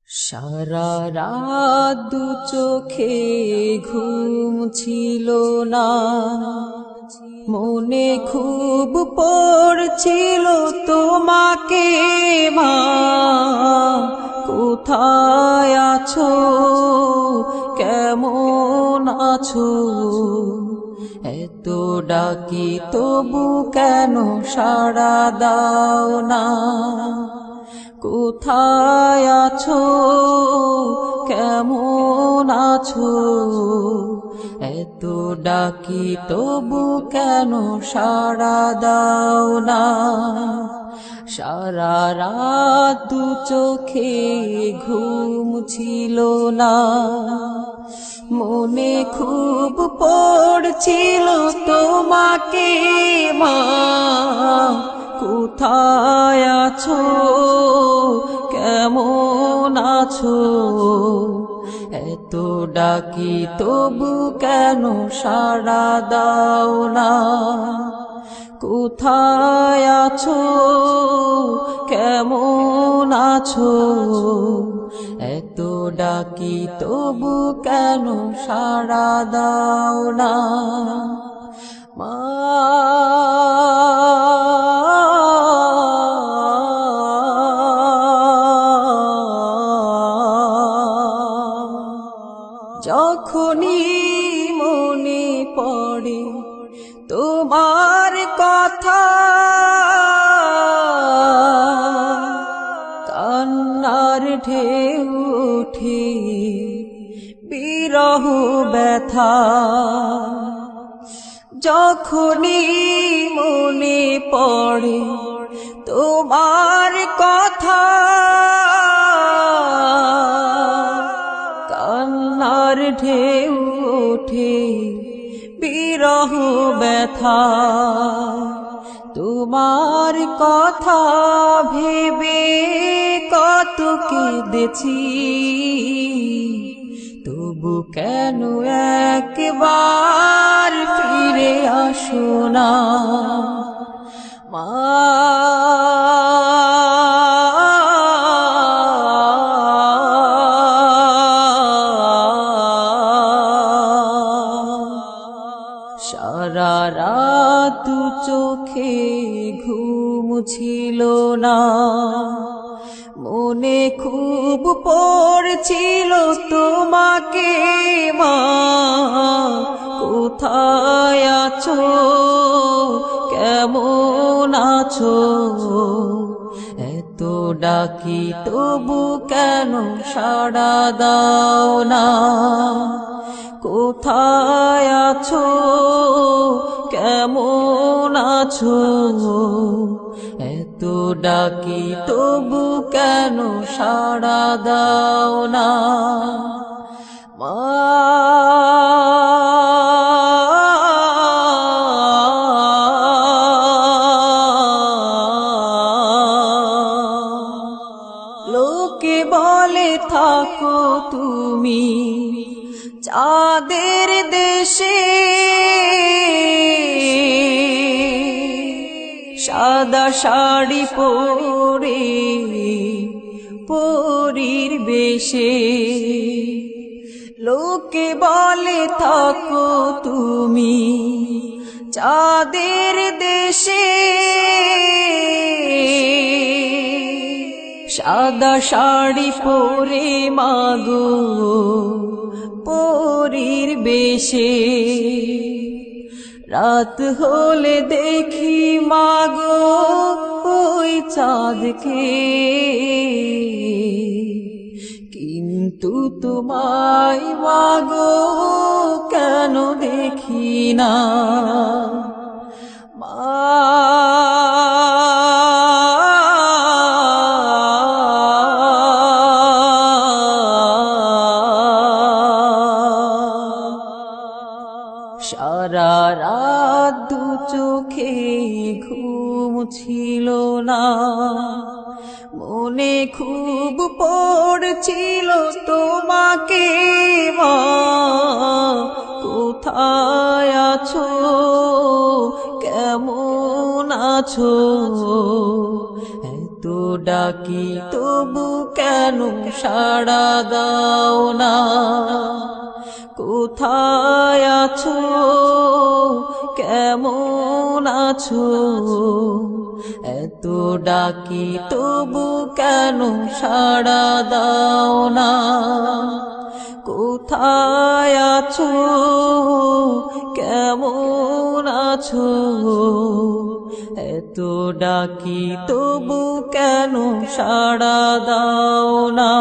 সারা রাত দু চোখে ঘুম ছিল না, মনে খুব পড়ছিল তোমাকে মা। কোথায় আছো, কেমন আছো? এত ডাকি তবু কেন সাড়া দাও না? কোথায় আছো, কেমন আছো? এত ডাকি তবু কেন সাড়া দাও না? সারা রাত দু চোখে ঘুম ছিল না, মনে খুব পড়ছিল তোমাকে মা। কোথায় আছো, কেমন আছো? এত ডাকি তবু কেন সাড়া দাও না? কোথায় আছো, কেমন আছো? এত ডাকি তবু কেন সাড়া দাও না মা? যখনই মনে পড়ে তোমার কথা, কান্নার ঢেউ ওঠে বিরহ ব্যথা। যখনই মনে পড়ে তোমার কথা, কান্নার ঢেউ ওঠে বিরহ ব্যথা। তোমার কথা ভেবে কত কেঁদেছি, তবু কেন একবার ফিরে আসো না মা? সারা রাত দু চোখে ঘুম ছিল না, মনে খুব পড়ছিল তোমাকে মা। কোথায় আছো, কেমন আছো? এত ডাকি তবু কেন সাড়া দাও না? কোথায় আছো, কেমন আছো? এত ডাকি তবু কেন সাড়া দাও না মা? লোকে বলে থাকো তুমি চাঁদের দেশে, সাদা শাড়ি পরে পরীর বেশে। লোকে বলে থাকো তুমি চাঁদের দেশে, সাদা শাড়ি পরে মাগো পরীর বেশে। রাত হলে দেখি মাগো ওই চাঁদকে, কিন্তু তোমায় মাগো কেন দেখি না মা? সারা রাত দু চোখে ঘুম ছিল না, মনে খুব পড়ছিল তোমাকে মা। কোথায় আছো, কেমন আছো? এত ডাকি তবু কেন সাড়া দাও না? কোথায় আছো, কেমন আছো? এত ডাকি তবু কেন সাড়া দাও না? কোথায় আছো, কেমন আছো? এত ডাকি তবু কেন সাড়া দাও না?